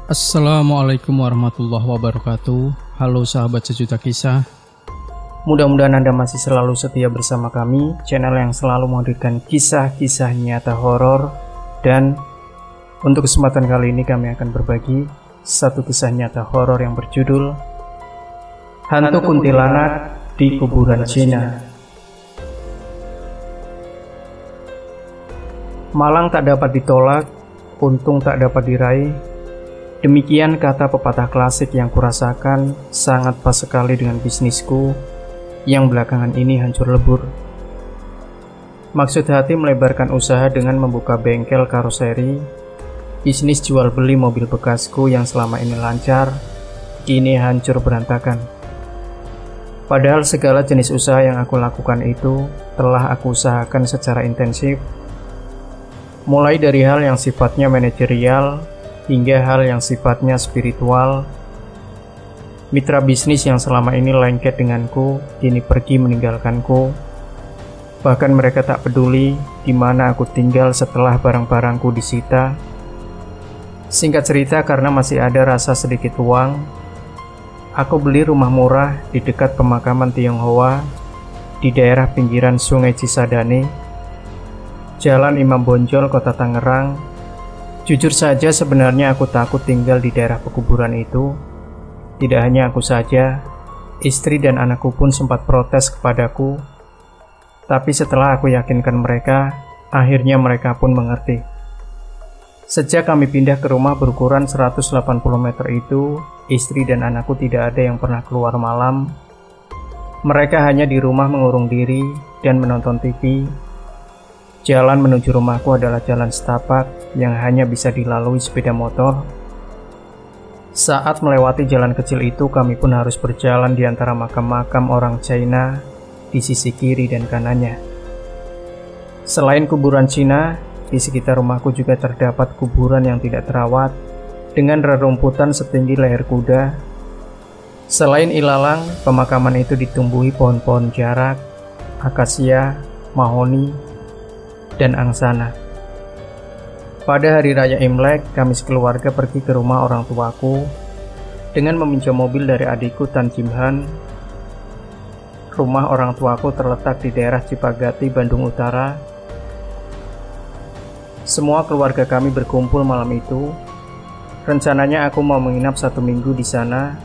Assalamualaikum warahmatullahi wabarakatuh. Halo sahabat sejuta kisah. Mudah-mudahan Anda masih selalu setia bersama kami, channel yang selalu menghadirkan kisah-kisah nyata horor. Dan untuk kesempatan kali ini kami akan berbagi satu kisah nyata horor yang berjudul Hantu Kuntilanak di Kuburan Cina. Malang tak dapat ditolak, untung tak dapat diraih. Demikian kata pepatah klasik yang kurasakan sangat pas sekali dengan bisnisku yang belakangan ini hancur lebur. Maksud hati melebarkan usaha dengan membuka bengkel karoseri. Bisnis jual beli mobil bekasku yang selama ini lancar, kini hancur berantakan. Padahal segala jenis usaha yang aku lakukan itu telah aku usahakan secara intensif. Mulai dari hal yang sifatnya manajerial, hingga hal yang sifatnya spiritual. Mitra bisnis yang selama ini lengket denganku, kini pergi meninggalkanku. Bahkan mereka tak peduli di mana aku tinggal setelah barang-barangku disita. Singkat cerita, karena masih ada rasa sedikit uang, aku beli rumah murah di dekat pemakaman Tionghoa di daerah pinggiran Sungai Cisadane, Jalan Imam Bonjol, Kota Tangerang. Jujur saja sebenarnya aku takut tinggal di daerah pekuburan itu. Tidak hanya aku saja, istri dan anakku pun sempat protes kepadaku. Tapi setelah aku yakinkan mereka, akhirnya mereka pun mengerti. Sejak kami pindah ke rumah berukuran 180 meter itu, istri dan anakku tidak ada yang pernah keluar malam. Mereka hanya di rumah mengurung diri dan menonton TV. Jalan menuju rumahku adalah jalan setapak yang hanya bisa dilalui sepeda motor. Saat melewati jalan kecil itu, kami pun harus berjalan di antara makam-makam orang China di sisi kiri dan kanannya. Selain kuburan Cina, di sekitar rumahku juga terdapat kuburan yang tidak terawat dengan rerumputan setinggi leher kuda. Selain ilalang, pemakaman itu ditumbuhi pohon-pohon jarak, akasia, mahoni, dan angsana. Pada hari raya Imlek, kami sekeluarga pergi ke rumah orang tuaku dengan meminjam mobil dari adikku Tan Jim Han. Rumah orang tuaku terletak di daerah Cipagati, Bandung Utara. Semua keluarga kami berkumpul malam itu. Rencananya aku mau menginap 1 minggu di sana.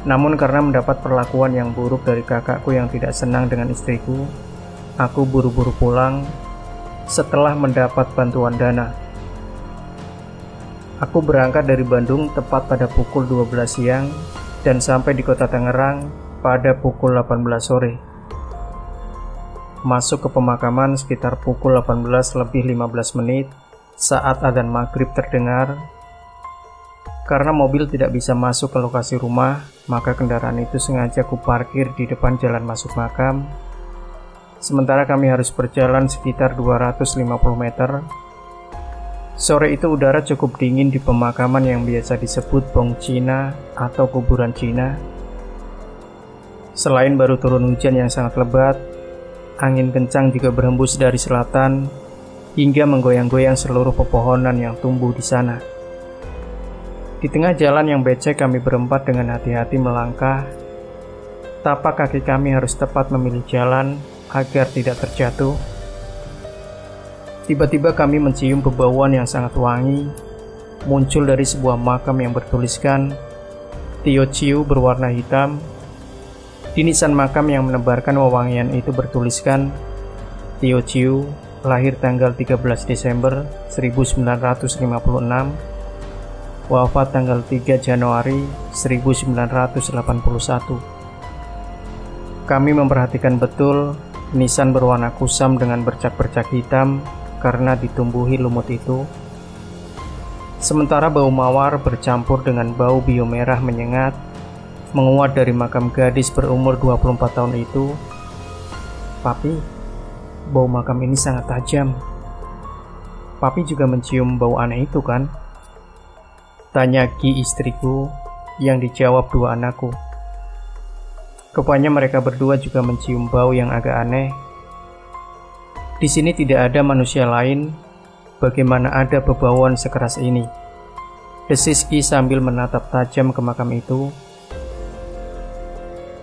Namun karena mendapat perlakuan yang buruk dari kakakku yang tidak senang dengan istriku, aku buru-buru pulang setelah mendapat bantuan dana. Aku berangkat dari Bandung tepat pada pukul 12 siang dan sampai di Kota Tangerang pada pukul 18 sore. Masuk ke pemakaman sekitar pukul 18:15 saat adzan maghrib terdengar. Karena mobil tidak bisa masuk ke lokasi rumah, maka kendaraan itu sengaja kuparkir di depan jalan masuk makam. Sementara kami harus berjalan sekitar 250 meter. Sore itu udara cukup dingin di pemakaman yang biasa disebut Bong Cina atau kuburan Cina. Selain baru turun hujan yang sangat lebat, angin kencang juga berhembus dari selatan hingga menggoyang-goyang seluruh pepohonan yang tumbuh di sana. Di tengah jalan yang becek, kami berempat dengan hati-hati melangkah. Tapak kaki kami harus tepat memilih jalan agar tidak terjatuh. Tiba-tiba kami mencium bebauan yang sangat wangi muncul dari sebuah makam yang bertuliskan Tio Ciu berwarna hitam. Di nisan makam yang menebarkan wewangian itu bertuliskan Tio Ciu lahir tanggal 13 Desember 1956, wafat tanggal 3 Januari 1981. Kami memperhatikan betul nisan berwarna kusam dengan bercak-bercak hitam karena ditumbuhi lumut itu. Sementara bau mawar bercampur dengan bau biomerah menyengat menguat dari makam gadis berumur 24 tahun itu. Papi, bau makam ini sangat tajam. Papi juga mencium bau aneh itu kan? Tanya Ki, istriku, yang dijawab dua anakku. Rupanya mereka berdua juga mencium bau yang agak aneh. Di sini tidak ada manusia lain, bagaimana ada bebauan sekeras ini? desis Ki sambil menatap tajam ke makam itu.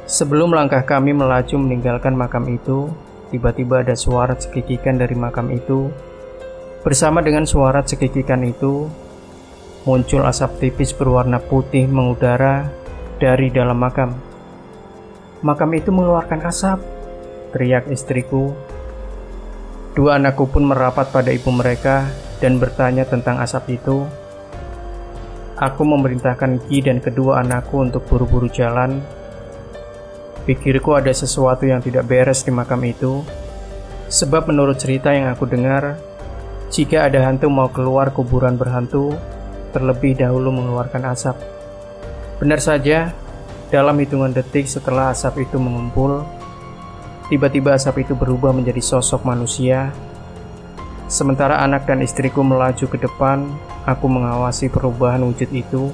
Sebelum langkah kami melaju meninggalkan makam itu, tiba-tiba ada suara cekikikan dari makam itu. Bersama dengan suara cekikikan itu, muncul asap tipis berwarna putih mengudara dari dalam makam. Makam itu mengeluarkan asap, teriak istriku. Dua anakku pun merapat pada ibu mereka dan bertanya tentang asap itu. Aku memerintahkan Ki dan kedua anakku untuk buru-buru jalan. Pikirku ada sesuatu yang tidak beres di makam itu, sebab menurut cerita yang aku dengar, jika ada hantu mau keluar kuburan berhantu, terlebih dahulu mengeluarkan asap. Benar saja, dalam hitungan detik setelah asap itu mengumpul, tiba-tiba asap itu berubah menjadi sosok manusia. Sementara anak dan istriku melaju ke depan, aku mengawasi perubahan wujud itu.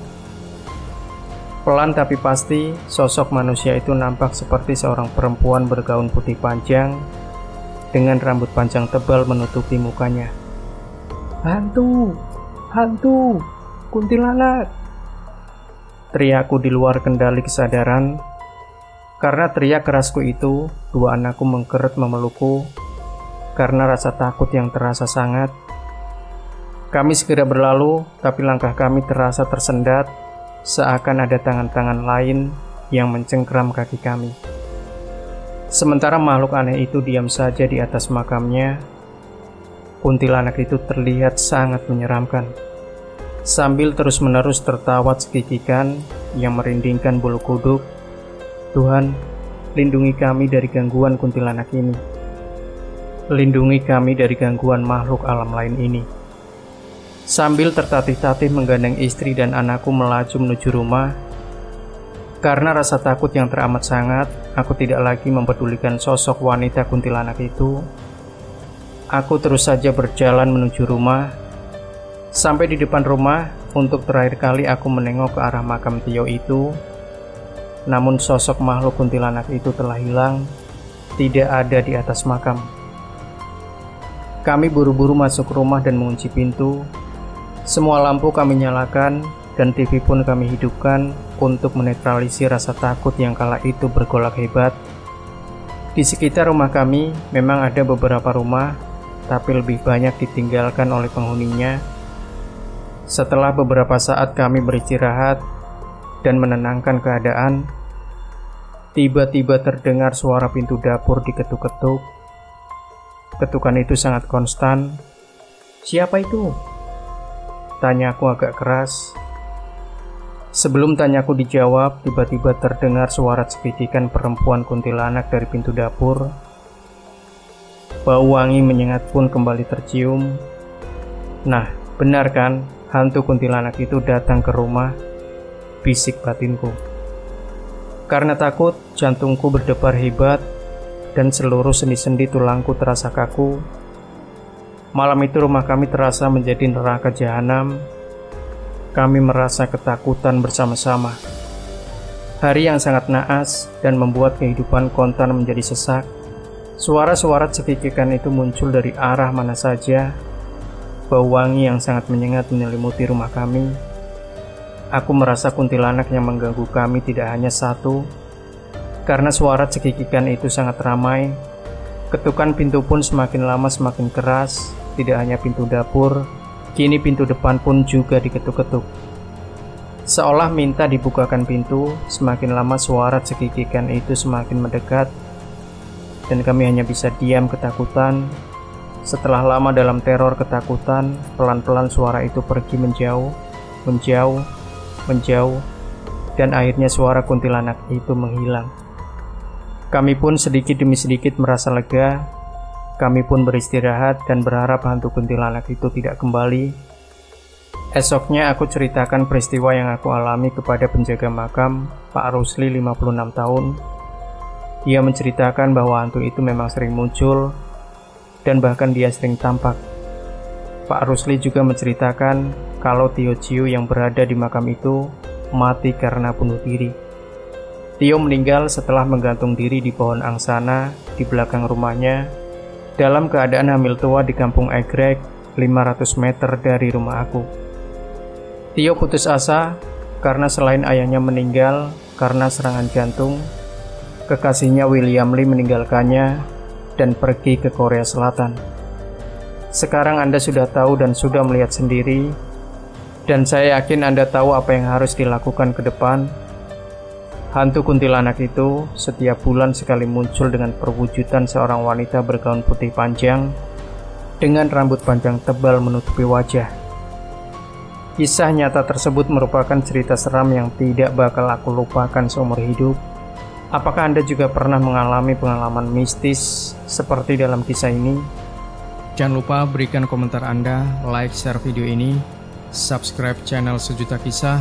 Pelan tapi pasti, sosok manusia itu nampak seperti seorang perempuan bergaun putih panjang dengan rambut panjang tebal menutupi mukanya. "Hantu! Hantu! Kuntilanak!" teriakku di luar kendali kesadaran. Karena teriak kerasku itu, dua anakku mengkeret memelukku karena rasa takut yang terasa sangat. Kami segera berlalu, tapi langkah kami terasa tersendat, seakan ada tangan-tangan lain yang mencengkram kaki kami. Sementara makhluk aneh itu diam saja di atas makamnya, kuntilanak itu terlihat sangat menyeramkan. Sambil terus-menerus tertawa cekikikan yang merindingkan bulu kuduk. "Tuhan, lindungi kami dari gangguan kuntilanak ini. Lindungi kami dari gangguan makhluk alam lain ini." Sambil tertatih-tatih menggandeng istri dan anakku melaju menuju rumah. Karena rasa takut yang teramat sangat, aku tidak lagi mempedulikan sosok wanita kuntilanak itu. Aku terus saja berjalan menuju rumah. Sampai di depan rumah, untuk terakhir kali aku menengok ke arah makam Tio itu. Namun sosok makhluk kuntilanak itu telah hilang, tidak ada di atas makam. Kami buru-buru masuk rumah dan mengunci pintu. Semua lampu kami nyalakan dan TV pun kami hidupkan untuk menetralisir rasa takut yang kala itu bergolak hebat. Di sekitar rumah kami memang ada beberapa rumah, tapi lebih banyak ditinggalkan oleh penghuninya. Setelah beberapa saat kami beristirahat dan menenangkan keadaan, tiba-tiba terdengar suara pintu dapur diketuk-ketuk. Ketukan itu sangat konstan. "Siapa itu?" tanyaku agak keras. Sebelum tanyaku dijawab, tiba-tiba terdengar suara cekikikan perempuan kuntilanak dari pintu dapur. Bau wangi menyengat pun kembali tercium. "Nah, benar kan? Hantu kuntilanak itu datang ke rumah," bisik batinku. Karena takut, jantungku berdebar hebat dan seluruh sendi-sendi tulangku terasa kaku. Malam itu rumah kami terasa menjadi neraka jahanam. Kami merasa ketakutan bersama-sama. Hari yang sangat naas dan membuat kehidupan kontan menjadi sesak. Suara-suara cekikikan itu muncul dari arah mana saja. Bau wangi yang sangat menyengat menyelimuti rumah kami. Aku merasa kuntilanak yang mengganggu kami tidak hanya satu. Karena suara cekikikan itu sangat ramai, ketukan pintu pun semakin lama semakin keras. Tidak hanya pintu dapur, kini pintu depan pun juga diketuk-ketuk. Seolah minta dibukakan pintu, semakin lama suara cekikikan itu semakin mendekat, dan kami hanya bisa diam ketakutan. Setelah lama dalam teror ketakutan, pelan-pelan suara itu pergi menjauh, menjauh, dan akhirnya suara kuntilanak itu menghilang. Kami pun sedikit demi sedikit merasa lega. Kami pun beristirahat dan berharap hantu kuntilanak itu tidak kembali. Esoknya aku ceritakan peristiwa yang aku alami kepada penjaga makam, Pak Rusli 56 tahun. Ia menceritakan bahwa hantu itu memang sering muncul, dan bahkan dia sering tampak. Pak Rusli juga menceritakan kalau Tio Ciu yang berada di makam itu mati karena bunuh diri. Tio meninggal setelah menggantung diri di pohon angsana di belakang rumahnya dalam keadaan hamil tua di kampung Egrek 500 meter dari rumah aku. Tio putus asa karena selain ayahnya meninggal karena serangan jantung, kekasihnya William Lee meninggalkannya dan pergi ke Korea Selatan. Sekarang Anda sudah tahu dan sudah melihat sendiri, dan saya yakin Anda tahu apa yang harus dilakukan ke depan. Hantu kuntilanak itu setiap bulan sekali muncul dengan perwujudan seorang wanita bergaun putih panjang dengan rambut panjang tebal menutupi wajah. Kisah nyata tersebut merupakan cerita seram yang tidak bakal aku lupakan seumur hidup. Apakah Anda juga pernah mengalami pengalaman mistis seperti dalam kisah ini? Jangan lupa berikan komentar Anda, like, share video ini, subscribe channel Sejuta Kisah,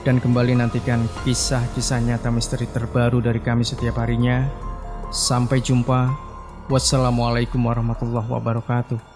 dan kembali nantikan kisah-kisah nyata misteri terbaru dari kami setiap harinya. Sampai jumpa. Wassalamualaikum warahmatullahi wabarakatuh.